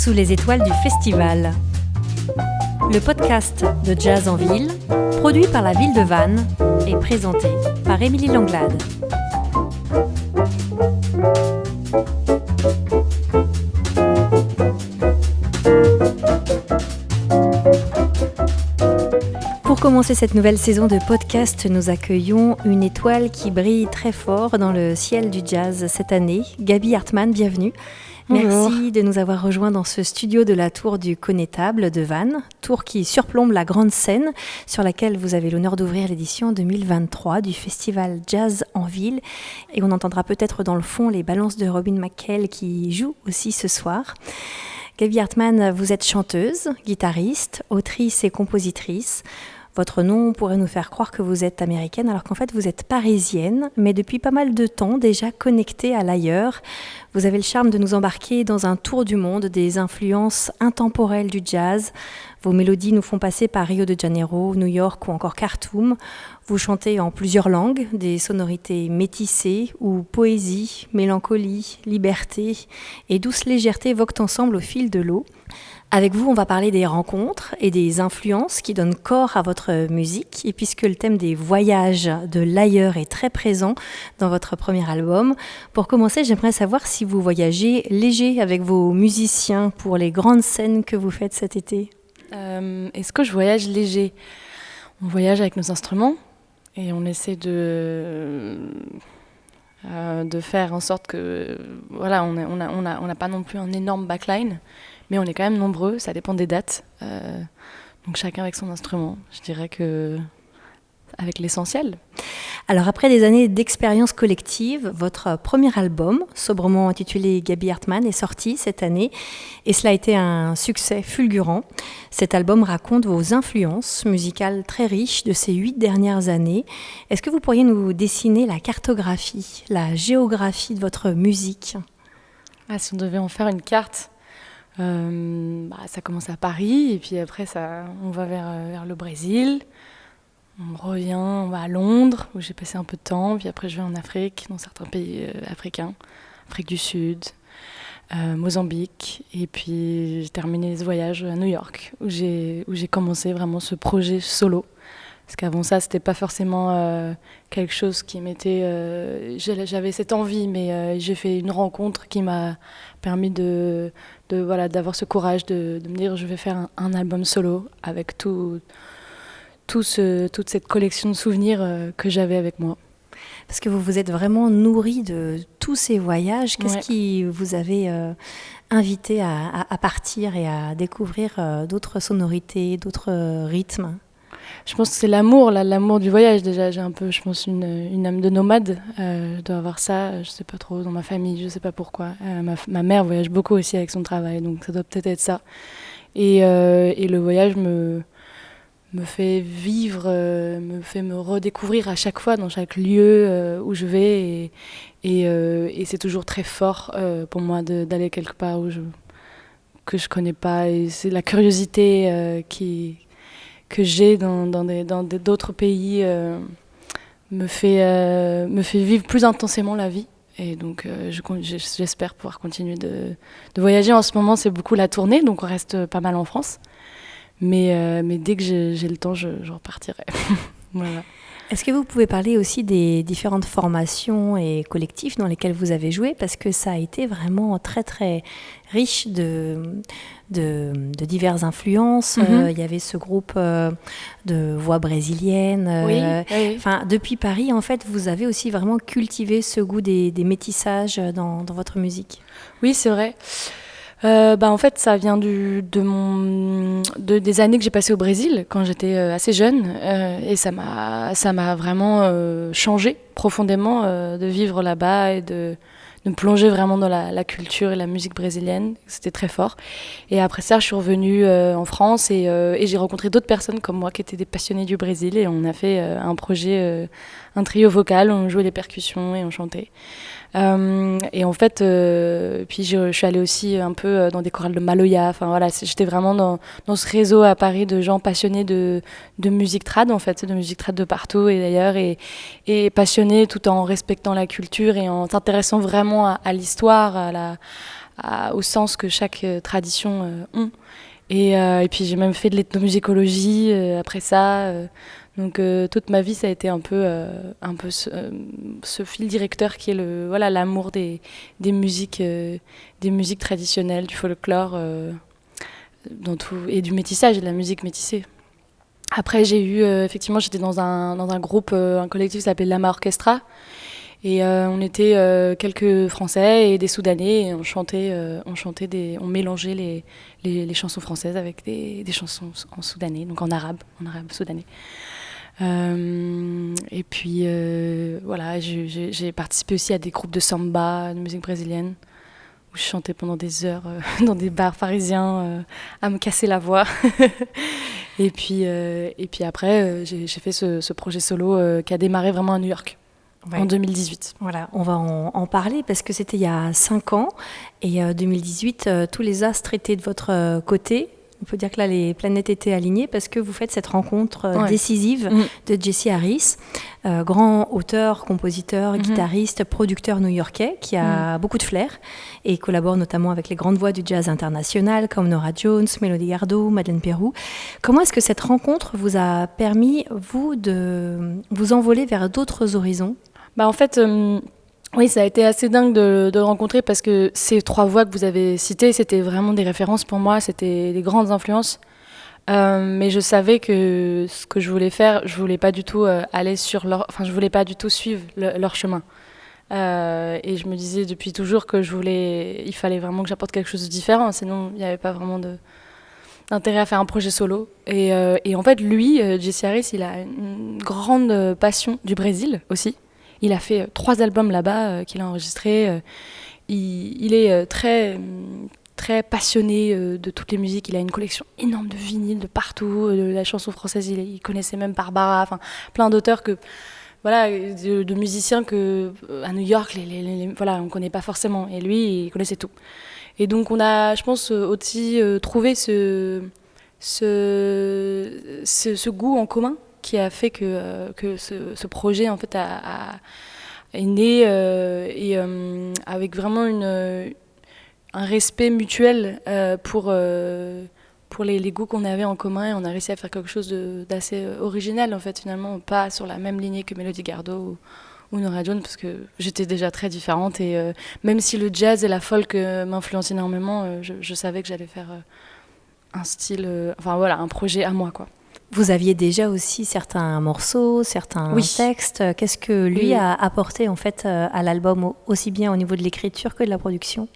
Sous les étoiles du festival. Le podcast de Jazz en Ville, produit par la ville de Vannes et présenté par Émilie Langlade. Pour commencer cette nouvelle saison de podcast, nous accueillons une étoile qui brille très fort dans le ciel du jazz cette année. Gaby Hartmann, bienvenue. Bonjour. Merci de nous avoir rejoints dans ce studio de la Tour du Connétable de Vannes, tour qui surplombe la grande scène sur laquelle vous avez l'honneur d'ouvrir l'édition 2023 du festival Jazz en Ville. Et on entendra peut-être dans le fond les balances de Robin McKell qui joue aussi ce soir. Gaby Hartmann, vous êtes chanteuse, guitariste, autrice et compositrice. Votre nom pourrait nous faire croire que vous êtes américaine alors qu'en fait vous êtes parisienne, mais depuis pas mal de temps déjà connectée à l'ailleurs. Vous avez le charme de nous embarquer dans un tour du monde des influences intemporelles du jazz. Vos mélodies nous font passer par Rio de Janeiro, New York ou encore Khartoum. Vous chantez en plusieurs langues, des sonorités métissées où poésie, mélancolie, liberté et douce légèreté voguent ensemble au fil de l'eau. Avec vous, on va parler des rencontres et des influences qui donnent corps à votre musique. Et puisque le thème des voyages de l'ailleurs est très présent dans votre premier album, pour commencer, j'aimerais savoir si vous voyagez léger avec vos musiciens pour les grandes scènes que vous faites cet été. Est-ce que je voyage léger ? On voyage avec nos instruments et on essaie de faire en sorte que voilà, on n'a pas non plus un énorme backline. Mais on est quand même nombreux, ça dépend des dates. Donc chacun avec son instrument, je dirais que avec l'essentiel. Alors après des années d'expérience collective, votre premier album, sobrement intitulé Gaby Hartmann, est sorti cette année et cela a été un succès fulgurant. Cet album raconte vos influences musicales très riches de ces 8 dernières années. Est-ce que vous pourriez nous dessiner la cartographie, la géographie de votre musique ? Si on devait en faire une carte, ça commence à Paris et puis après on va vers le Brésil, on revient, on va à Londres où j'ai passé un peu de temps, puis après je vais en Afrique, dans certains pays africains, Afrique du Sud, Mozambique, et puis j'ai terminé ce voyage à New York où j'ai commencé vraiment ce projet solo. Parce qu'avant ça, c'était pas forcément quelque chose qui m'était... j'avais cette envie, mais j'ai fait une rencontre qui m'a permis d'avoir ce courage de me dire je vais faire un album solo avec toute cette collection de souvenirs que j'avais avec moi. Parce que vous vous êtes vraiment nourri de tous ces voyages. Qu'est-ce qui vous avait invité à partir et à découvrir d'autres sonorités, d'autres rythmes ? Je pense que c'est l'amour du voyage déjà. J'ai un peu, je pense, une âme de nomade. Je dois avoir ça, je sais pas trop, dans ma famille, je sais pas pourquoi. Ma mère voyage beaucoup aussi avec son travail, donc ça doit peut-être être ça. Et le voyage me fait vivre, me fait me redécouvrir à chaque fois dans chaque lieu où je vais. Et c'est toujours très fort pour moi d'aller quelque part que je connais pas. Et c'est la curiosité que j'ai dans d'autres pays me fait vivre plus intensément la vie. Et donc j'espère pouvoir continuer de voyager. En ce moment, c'est beaucoup la tournée, donc on reste pas mal en France. Mais dès que j'ai le temps, je repartirai. Voilà. Est-ce que vous pouvez parler aussi des différentes formations et collectifs dans lesquels vous avez joué ? Parce que ça a été vraiment très très riche de diverses influences. Il y avait ce groupe de voix brésiliennes. Oui. Depuis Paris, en fait, vous avez aussi vraiment cultivé ce goût des métissages dans votre musique. Oui, c'est vrai. En fait, ça vient des années que j'ai passées au Brésil quand j'étais assez jeune et ça m'a vraiment changé profondément de vivre là-bas et de me plonger vraiment dans la culture et la musique brésilienne. C'était très fort. Et après ça, je suis revenue en France et j'ai rencontré d'autres personnes comme moi qui étaient des passionnés du Brésil et on a fait un projet, un trio vocal, on jouait les percussions et on chantait. Et en fait, puis je suis allée aussi un peu dans des chorales de Maloya. Enfin voilà, j'étais vraiment dans ce réseau à Paris de gens passionnés de musique trad en fait, de musique trad de partout et d'ailleurs, et passionnés tout en respectant la culture et en s'intéressant vraiment à l'histoire, au sens que chaque tradition ont. Et puis j'ai même fait de l'ethnomusicologie après ça. Donc toute ma vie, ça a été un peu ce fil directeur qui est l'amour des musiques traditionnelles, du folklore dans tout, et du métissage et de la musique métissée. Après, effectivement, j'étais dans un groupe, un collectif qui s'appelait Lama Orchestra. Et on était quelques Français et des Soudanais. Et on mélangeait les chansons françaises avec des chansons en soudanais, donc en arabe soudanais. Et puis voilà, j'ai participé aussi à des groupes de samba, de musique brésilienne, où je chantais pendant des heures dans des bars parisiens à me casser la voix. Et puis après, j'ai fait ce projet solo qui a démarré vraiment à New York. Ouais. En 2018. Voilà, on va en parler parce que c'était il y a 5 ans et 2018, tous les astres étaient de votre côté. On peut dire que là, les planètes étaient alignées parce que vous faites cette rencontre décisive de Jesse Harris, grand auteur, compositeur, guitariste, producteur new-yorkais qui a beaucoup de flair et collabore notamment avec les grandes voix du jazz international comme Norah Jones, Melody Gardot, Madeleine Peyroux. Comment est-ce que cette rencontre vous a permis, vous, de vous envoler vers d'autres horizons ? En fait, oui, ça a été assez dingue de le rencontrer parce que ces 3 voix que vous avez citées, c'était vraiment des références pour moi, c'était des grandes influences. Mais je savais que ce que je voulais faire, je voulais pas du tout je voulais pas du tout suivre leur chemin. Et je me disais depuis toujours que il fallait vraiment que j'apporte quelque chose de différent, sinon il n'y avait pas vraiment d'intérêt à faire un projet solo. Et en fait, lui, Jesse Harris, il a une grande passion du Brésil aussi. Il a fait 3 albums là-bas qu'il a enregistrés. Il est très, très passionné de toutes les musiques. Il a une collection énorme de vinyles de partout, de la chanson française. Il connaissait même Barbara, enfin plein d'auteurs de musiciens que à New York, on connaît pas forcément. Et lui, il connaissait tout. Et donc on a, je pense, aussi trouvé ce goût en commun qui a fait que ce projet en fait est né et avec vraiment un respect mutuel pour les goûts qu'on avait en commun, et on a réussi à faire quelque chose d'assez original en fait, finalement, pas sur la même lignée que Melody Gardot ou Norah Jones, parce que j'étais déjà très différente, et même si le jazz et la folk m'influencent énormément, je savais que j'allais faire un style, un projet à moi, quoi. Vous aviez déjà aussi certains morceaux, certains textes. Qu'est-ce que lui a apporté en fait à l'album, aussi bien au niveau de l'écriture que de la production ?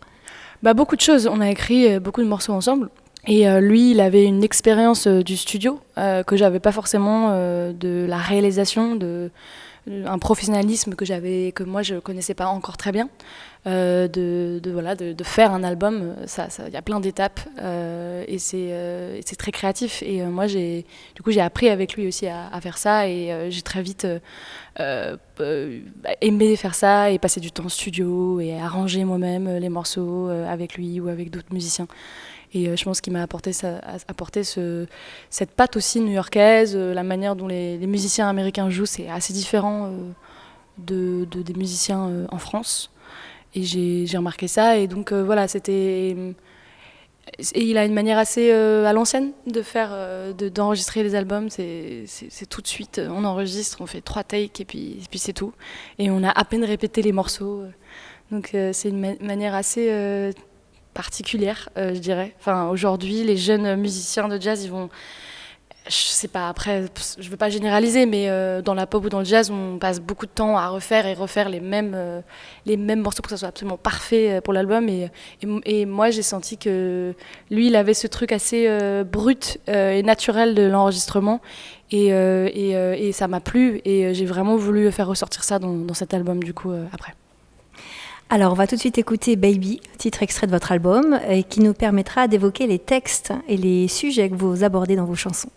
Beaucoup de choses. On a écrit beaucoup de morceaux ensemble. Et lui, il avait une expérience du studio que j'avais pas forcément, de la réalisation, un professionnalisme que moi je connaissais pas encore très bien, de faire un album. Ça y a plein d'étapes et c'est très créatif, et moi j'ai appris avec lui aussi à faire ça, et j'ai très vite aimé faire ça et passer du temps en studio et arranger moi-même les morceaux avec lui ou avec d'autres musiciens. Et je pense qu'il m'a apporté cette patte aussi new-yorkaise, la manière dont les musiciens américains jouent, c'est assez différent des musiciens en France. Et j'ai remarqué ça, et donc c'était... Et il a une manière assez à l'ancienne d'enregistrer les albums. C'est tout de suite, on enregistre, on fait 3 takes et puis c'est tout. Et on a à peine répété les morceaux. Donc c'est une manière assez... particulière, je dirais. Enfin, aujourd'hui, les jeunes musiciens de jazz, ils vont... Je sais pas, après, je veux pas généraliser, mais dans la pop ou dans le jazz, on passe beaucoup de temps à refaire les mêmes morceaux pour que ça soit absolument parfait pour l'album. Et moi, j'ai senti que lui, il avait ce truc assez brut et naturel de l'enregistrement. Et ça m'a plu. Et j'ai vraiment voulu faire ressortir ça dans cet album, du coup, après. Alors, on va tout de suite écouter Baby, titre extrait de votre album, et qui nous permettra d'évoquer les textes et les sujets que vous abordez dans vos chansons.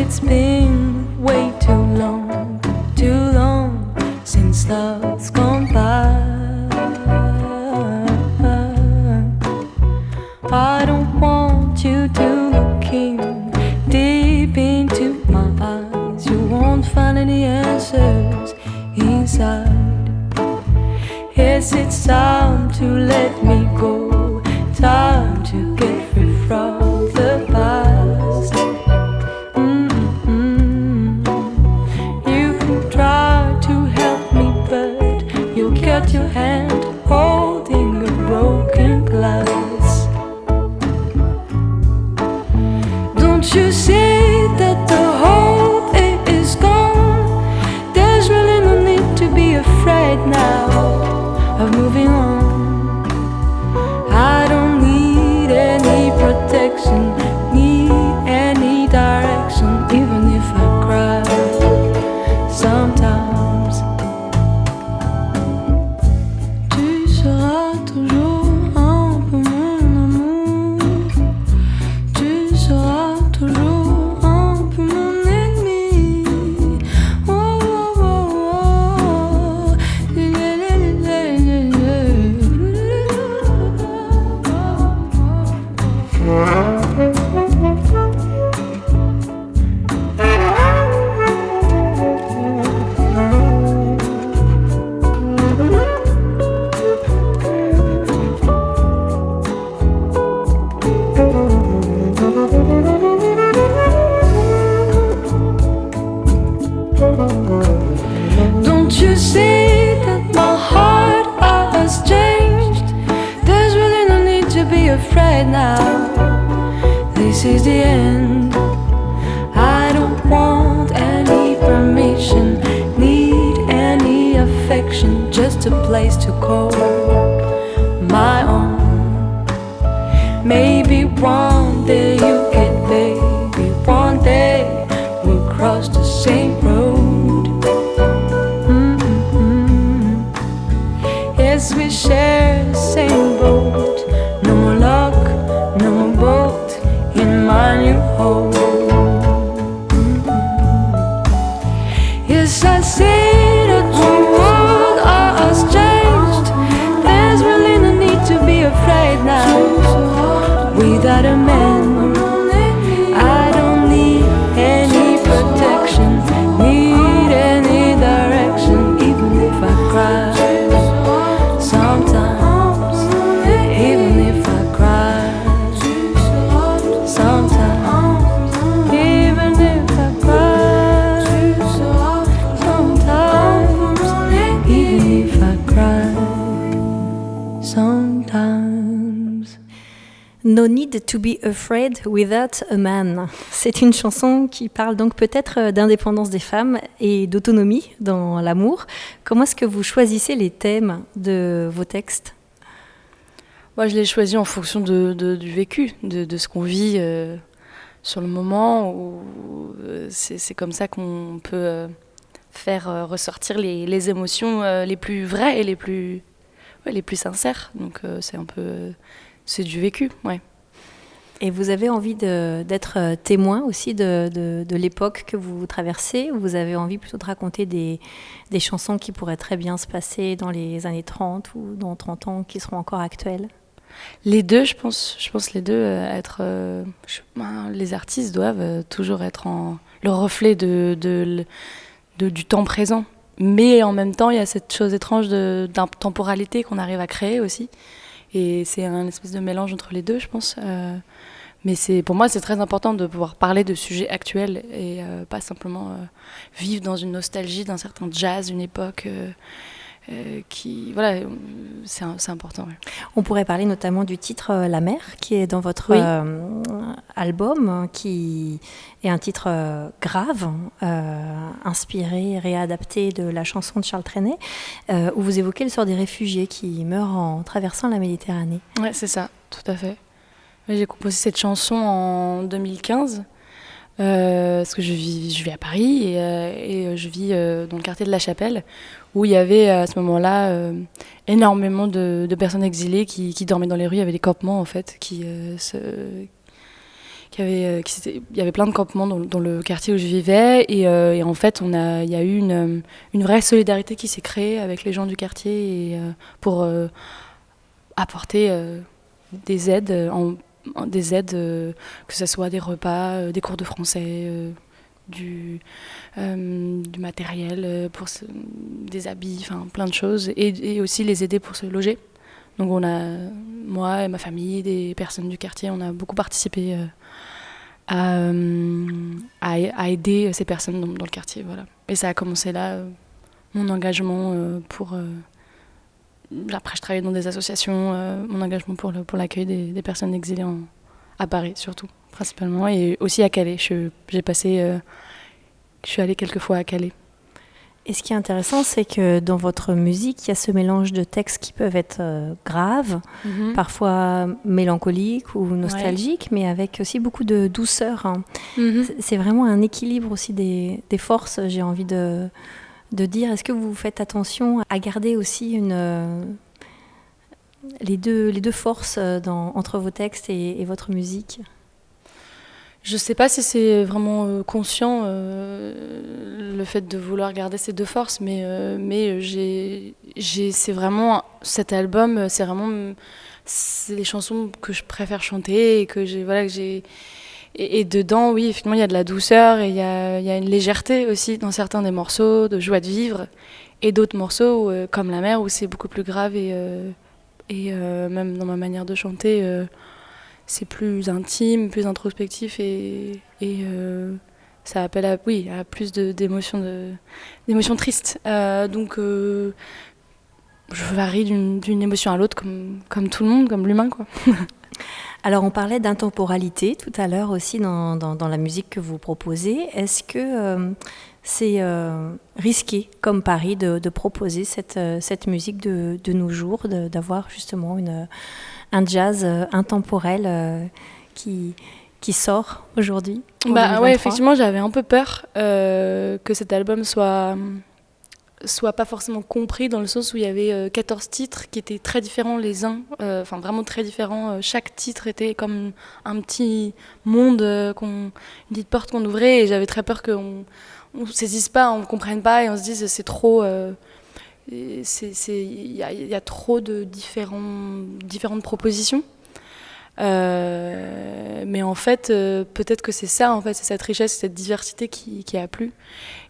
It's been way too long since love's gone by. I don't want you to look in deep into my eyes. You won't find any answers inside. Yes, it's time to let me go, time to get free from the past. You can try to help me, but you'll cut your hand holding a broken glass. Don't you see that the hope is gone? There's really no need to be afraid now of moving on. I don't need any protection, need any direction, even if I cry sometimes. Tu seras toujours un peu mon amour. Tu seras toujours un peu mon ennemi. Oh, oh, oh, oh. Don't you see that my heart has changed? There's really no need to be afraid now. This is the end. I don't want any permission, need any affection, just a place to call my own. Maybe one day you'll get baby, one day we'll cross the same road. Yes, we share the same boat. No more luck, no more boat in my new home. Yes, I see that the world has changed. There's really no need to be afraid now. Without a man, I don't need any protection, need any direction, even if I cry sometimes, even if I cry sometimes, even if I cry sometimes, even if I cry sometimes. No Need to Be Afraid Without a Man. C'est une chanson qui parle donc peut-être d'indépendance des femmes et d'autonomie dans l'amour. Comment est-ce que vous choisissez les thèmes de vos textes ? Moi, je l'ai choisi en fonction du vécu, de ce qu'on vit sur le moment. C'est comme ça qu'on peut faire ressortir les émotions les plus vraies et les plus sincères. Donc c'est un peu... c'est du vécu, ouais. Et vous avez envie d'être témoin aussi de l'époque que vous traversez, ou vous avez envie plutôt de raconter des chansons qui pourraient très bien se passer dans les années 30 ou dans 30 ans, qui seront encore actuelles ? Les deux, je pense les deux les artistes doivent toujours être le reflet du temps présent. Mais en même temps, il y a cette chose étrange d'intemporalité qu'on arrive à créer aussi. Et c'est un espèce de mélange entre les deux, je pense. Mais pour moi, c'est très important de pouvoir parler de sujets actuels et pas simplement vivre dans une nostalgie d'un certain jazz, une époque voilà, c'est important. Ouais. On pourrait parler notamment du titre La Mer, qui est dans votre album, qui est un titre grave, inspiré, réadapté de la chanson de Charles Trenet, où vous évoquez le sort des réfugiés qui meurent en traversant la Méditerranée. Ouais, c'est ça, tout à fait. J'ai composé cette chanson en 2015. Parce que je vis à Paris et je vis dans le quartier de la Chapelle, où il y avait à ce moment-là énormément de personnes exilées qui dormaient dans les rues. Il y avait des campements en fait qui il y avait plein de campements dans le quartier où je vivais et en fait il y a eu une vraie solidarité qui s'est créée avec les gens du quartier et, pour apporter des aides, que ce soit des repas, des cours de français, du matériel, des habits, enfin plein de choses et aussi les aider pour se loger. Donc moi et ma famille, des personnes du quartier, on a beaucoup participé à aider ces personnes dans le quartier. Voilà. Et ça a commencé là, mon engagement pour... après, je travaillais dans des associations, mon engagement pour l'accueil des personnes exilées à Paris, surtout, principalement, et aussi à Calais. Je suis allée quelques fois à Calais. Et ce qui est intéressant, c'est que dans votre musique, il y a ce mélange de textes qui peuvent être graves, parfois mélancoliques ou nostalgiques, mais avec aussi beaucoup de douceur. Hein. C'est vraiment un équilibre aussi des forces, j'ai envie de dire. Est-ce que vous faites attention à garder aussi les deux forces entre vos textes et votre musique ? Je sais pas si c'est vraiment conscient le fait de vouloir garder ces deux forces, mais c'est vraiment cet album, c'est les chansons que je préfère chanter et que j'ai et dedans, oui, effectivement, il y a de la douceur et il y a une légèreté aussi dans certains des morceaux, de joie de vivre, et d'autres morceaux comme La Mer où c'est beaucoup plus grave et même dans ma manière de chanter. C'est plus intime, plus introspectif et ça appelle à plus d'émotions tristes. Donc je varie d'une émotion à l'autre comme tout le monde, comme l'humain, quoi. Alors on parlait d'intemporalité tout à l'heure aussi dans la musique que vous proposez. Est-ce que c'est risqué comme pari de proposer cette musique de nos jours, d'avoir justement un jazz intemporel qui sort aujourd'hui en 2023. Ouais, effectivement, j'avais un peu peur que cet album soit pas forcément compris dans le sens où il y avait 14 titres qui étaient très différents les uns, vraiment très différents. Chaque titre était comme un petit monde, une petite porte qu'on ouvrait et j'avais très peur qu'on ne saisisse pas, on ne comprenne pas et on se dise c'est trop... Il y a trop de différentes propositions. Mais en fait, peut-être que c'est ça, en fait, c'est cette richesse, cette diversité qui a plu.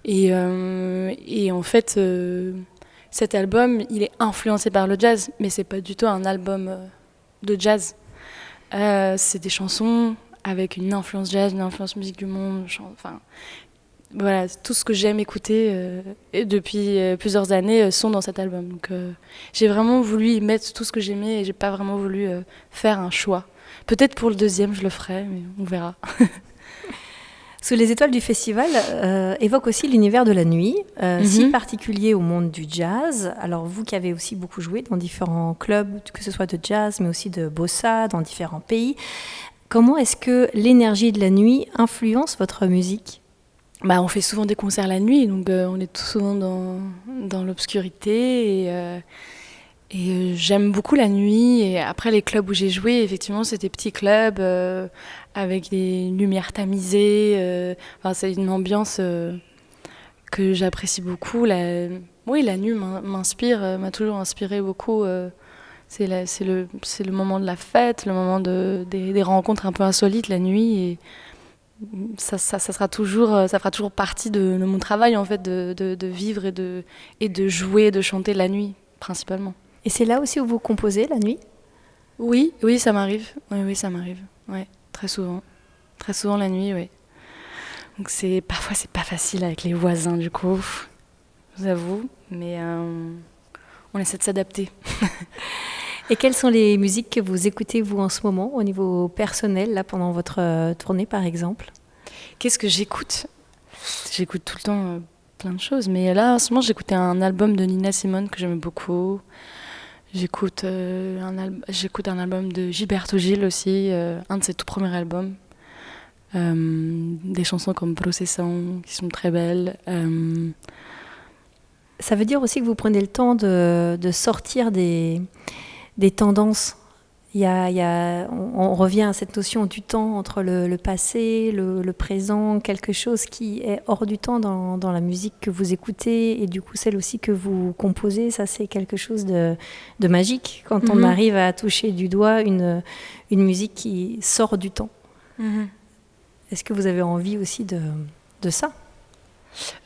Et en fait, cet album, il est influencé par le jazz, mais c'est pas du tout un album de jazz. C'est des chansons avec une influence jazz, une influence musique du monde. Voilà, tout ce que j'aime écouter depuis plusieurs années sont dans cet album. Donc j'ai vraiment voulu y mettre tout ce que j'aimais et j'ai pas vraiment voulu faire un choix. Peut-être pour le deuxième, je le ferai, mais on verra. Sous les étoiles du festival évoque aussi l'univers de la nuit, si particulier au monde du jazz. Alors vous qui avez aussi beaucoup joué dans différents clubs, que ce soit de jazz, mais aussi de bossa, dans différents pays, comment est-ce que l'énergie de la nuit influence votre musique ? On fait souvent des concerts la nuit, donc on est tout souvent dans l'obscurité et j'aime beaucoup la nuit. Et après, les clubs où j'ai joué, effectivement, c'était petits clubs avec des lumières tamisées. C'est une ambiance que j'apprécie beaucoup. La nuit m'a toujours inspiré beaucoup. C'est le moment de la fête, le moment des rencontres un peu insolites la nuit. Et ça fera toujours partie de mon travail en fait de vivre et de jouer, de chanter la nuit principalement. Et c'est là aussi où vous composez la nuit ? Oui, ça m'arrive. Oui, ça m'arrive. Ouais, très souvent la nuit, oui. Donc parfois c'est pas facile avec les voisins du coup, je vous avoue, mais on essaie de s'adapter. Et quelles sont les musiques que vous écoutez, vous, en ce moment, au niveau personnel, là, pendant votre tournée, par exemple ? Qu'est-ce que j'écoute ? J'écoute tout le temps plein de choses, mais là, en ce moment, j'écoutais un album de Nina Simone que j'aime beaucoup. J'écoute un album de Gilberto Gil aussi, un de ses tout premiers albums. Des chansons comme Processão, qui sont très belles. Ça veut dire aussi que vous prenez le temps de sortir des tendances. On revient à cette notion du temps entre le passé, le présent, quelque chose qui est hors du temps dans la musique que vous écoutez et du coup celle aussi que vous composez. Ça, c'est quelque chose de magique quand on arrive à toucher du doigt une musique qui sort du temps. Est-ce que vous avez envie aussi de ça ?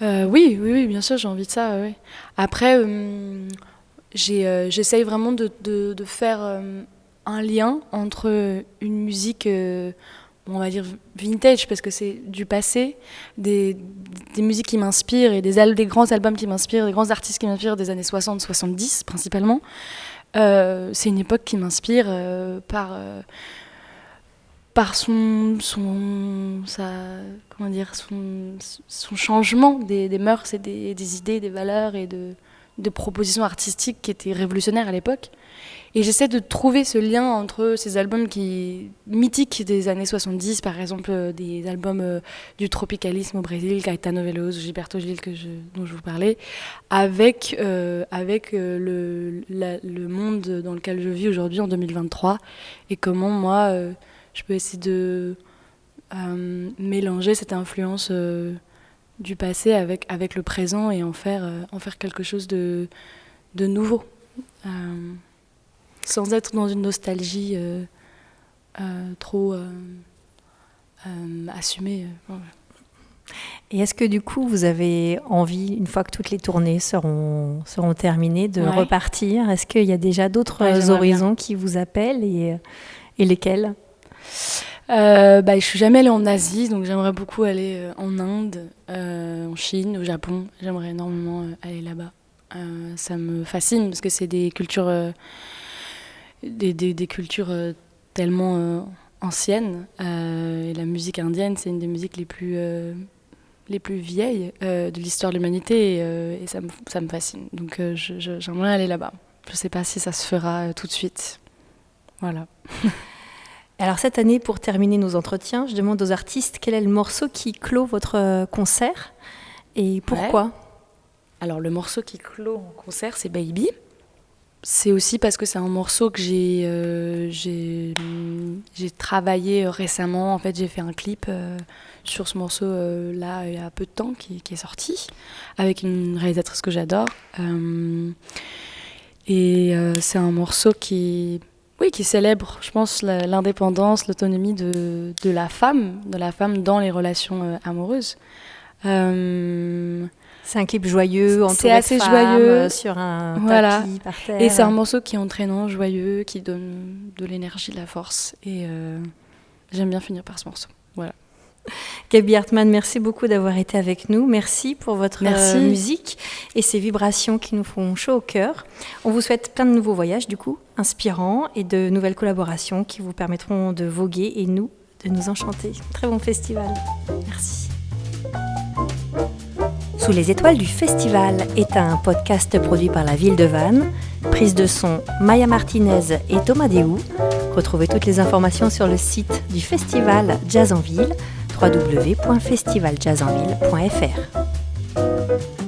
Oui, bien sûr, j'ai envie de ça. Oui. Après, j'essaye vraiment de faire un lien entre une musique, on va dire vintage, parce que c'est du passé, des musiques qui m'inspirent et des grands albums qui m'inspirent, des grands artistes qui m'inspirent des années 60-70 principalement. C'est une époque qui m'inspire par son changement des mœurs et des idées, des valeurs et de propositions artistiques qui étaient révolutionnaires à l'époque. Et j'essaie de trouver ce lien entre ces albums mythiques des années 70, par exemple des albums du tropicalisme au Brésil, Caetano Veloso, Gilberto Gil dont je vous parlais, avec le monde dans lequel je vis aujourd'hui en 2023 et comment moi je peux essayer de mélanger cette influence du passé avec le présent et en faire quelque chose de nouveau. Sans être dans une nostalgie trop assumée. Et est-ce que du coup, vous avez envie, une fois que toutes les tournées seront terminées, de repartir ? Est-ce qu'il y a déjà d'autres horizons qui vous appellent et lesquels ? Je suis jamais allée en Asie, donc j'aimerais beaucoup aller en Inde, en Chine, au Japon. J'aimerais énormément aller là-bas. Ça me fascine parce que c'est des cultures... Des cultures tellement anciennes. Et la musique indienne, c'est une des musiques les plus vieilles de l'histoire de l'humanité et ça me fascine. Donc j'aimerais aller là-bas. Je ne sais pas si ça se fera tout de suite. Voilà. Alors cette année, pour terminer nos entretiens, je demande aux artistes quel est le morceau qui clôt votre concert et pourquoi ? Alors le morceau qui clôt mon concert, c'est Baby. C'est aussi parce que c'est un morceau que j'ai travaillé récemment. En fait, j'ai fait un clip sur ce morceau-là il y a peu de temps qui est sorti avec une réalisatrice que j'adore. C'est un morceau qui célèbre, je pense, l'indépendance, l'autonomie de la femme dans les relations amoureuses. C'est un clip joyeux, entouré c'est assez de femmes, joyeux sur un tapis par terre. Et c'est un morceau qui est entraînant, joyeux, qui donne de l'énergie, de la force. Et j'aime bien finir par ce morceau. Voilà. Gaby Hartmann, merci beaucoup d'avoir été avec nous. Merci pour votre musique et ces vibrations qui nous font chaud au cœur. On vous souhaite plein de nouveaux voyages, du coup, inspirants, et de nouvelles collaborations qui vous permettront de voguer et de nous enchanter. Très bon festival. Merci. Sous les étoiles du festival est un podcast produit par la ville de Vannes. Prise de son Maya Martinez et Thomas Déhou. Retrouvez toutes les informations sur le site du festival Jazz en Ville, www.festivaljazzanville.fr.